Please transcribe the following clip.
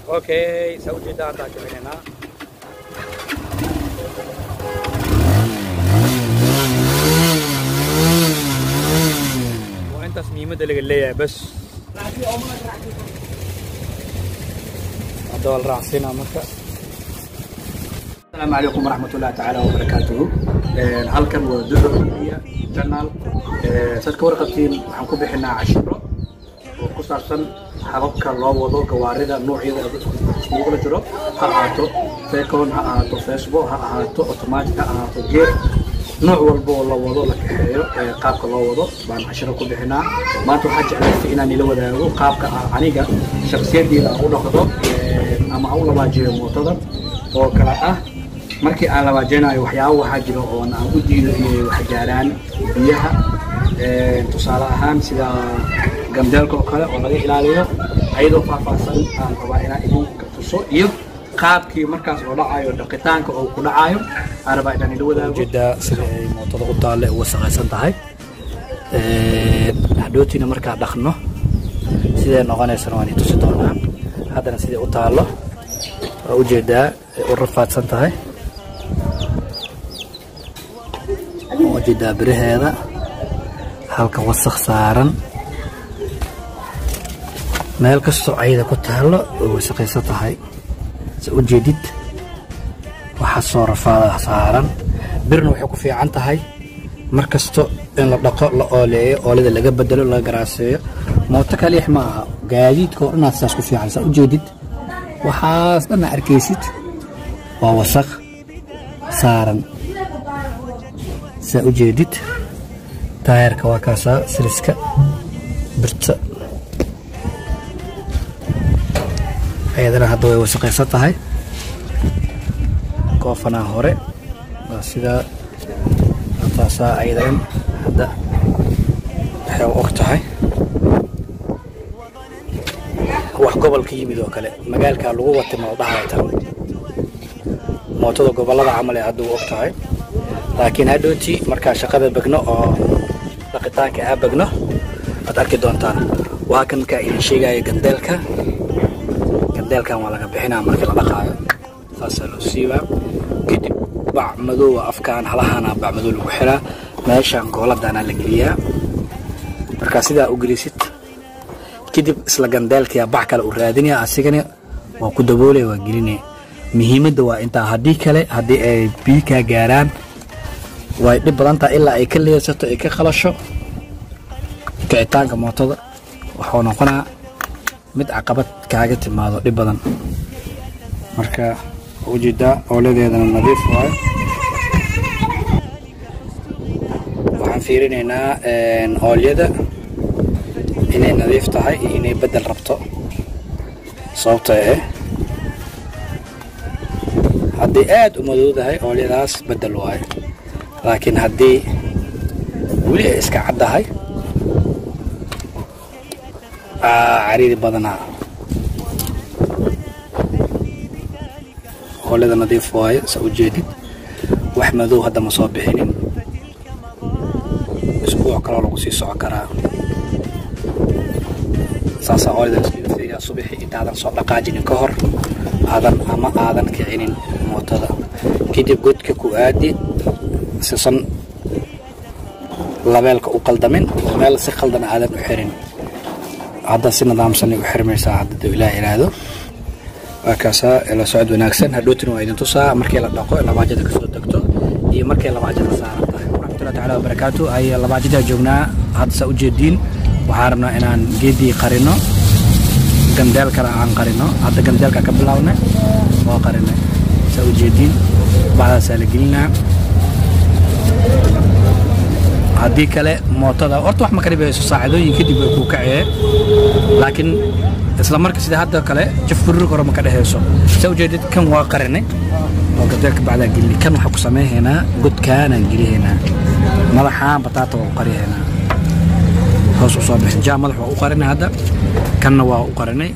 اوكي سوي ده تاع هنا وانت تصميمه اللي ليه بس هذول راسنا مكه. السلام عليكم ورحمة الله تعالى وبركاته. halkan waa Duco Media Channel. Dadka warqabtiin waxaan ku bixinaa cashiro oo ku saabsan hababka loo wado gawaarida noocyada iskugu jiro, ha ahaato second, ha ahaato Facebook, ha ahaato automatic, ha ahaato gear, nooc walba oo la wado la kaxeeyo qaabka loo wado baan cashiro ku bixinaa. maanta waxaan jeclahay inaan ila wadaago qaabka aniga shakhsiyadeyda u dhaqdo ama u labaajiyo mootada oo kala ah markii aan labaajinayo waxyaabo waxaa jiro oo aan u diido inay wax gaaraan biyaha tusaale ahaan sida gamdeelka oo kale oo laga ilaaliyo ayadoo faahfaahsan aan rabaa inaan idin tuso iyo qaabkii markaas oo dhacayo dhaqitaanka oo ku dhacayo aan rabaa inaan ila wadaago jidda sida ay mootada u taale oo wasaqaysan tahay hadhootina markaa dhaqno sidee noqonaysana waan tusi doonaa. haddana sidee u taalo waa ujeedaa u rafaadsan tahay وجد برهذا هلك وسخ سارن مالك الصعيدة كنت هلا وسقيستها هاي سأجدد وحصور فاضح سارن برنو حكو في عنتها هاي مركزته إن لدقاء لأولي أولي اللي قبل بدلو الله قراسية موتك ليح معها قاعدين كورنا تساسكو في عنه سأجدد وحاس أنا أركيسيت ووسخ سارن سأجدد تاير كواكاسا سلسكا برتا أيضا هدوي وسقيستها هاي كوفنا هوري سيدا أطاسا أيضا هدا حيو أختها هاي wax gobolka yimid oo kale magaalka lagu wato mawdaha tan mootada gobolada camal ee hadda og tahay laakiin hadhooti marka shaqada bagno oo dhaqitaanka ah bagno aad arki doontaan waa kan ka idin sheegay gandeelkan waa laga bixinaa marka la dhaqaayo saas loo siibaa kadib bac madow afkaan halahana bac madow lagu xiraa meeshan gooladana la geliyaa marka sida u gelisid kadib isla gandeelka bac kale u raadinaya asigana waa ku daboolay waa gelinay muhiimadda waa inta hadii kale hadii ay biika gaaraan way dib badan tahay ilaa ay ka leeyato ay ka qalasho kicitaanka mootada waxaa noqonaa mid caqabad kaaga timaado dib badan marka ujeeda ooledeedana nadiif waayo waxaan fiirinaynaa oolyada inay nadiif tahay iyo inay bedel rabto sababtoo ah haddii aad u madowdahay oolyadaas bedel waayo laakiin haddii weli ay iska caddahay cariiri badanaa oolyada nadiif waayo sa ujeedid wax madow hadda ma soo bixinin isbuuc kaloo lagu sii socon karaa saasaa oolyada iskaga fiiriyaa subaxii intaadan soo dhaqaajinin ka hor aadan kicinin mootada kadib godka ku aadi sisan labeelka u qaldamin meel si qaldan aadan u xirin hadda si nidaamsan u xirmaysaa hadda ilaa iraado وكاسا إلى سعد وناكسن هدوتن وإذن تصا مركي لدقو لباجدة كسو دكتو دي مركي لباجدة سارتا ورحمة الله تعالى وبركاته أي لباجدة جونا هاد سأوجدين وحاربنا إنان جيدي قرينو قندال كرا عن قرينو هاد قندال كبلاونا وقرينو سأوجدين بعد سالقينا هادي كله موتدا horta wax ma kari bayso saacidooyin kadib way ku kacay laakiin isla markaa sida hadda kale jafurur karo ma ka dhaheeso soo jeedid kan waa qarinay oo gadalka bacda geli kan waxa ku sameeyna godkaan aan geliyeena madaxa bataata oo qariyeena hoos u soo bixin jaamad waxa u qarinay hadda kanna waa u qarinay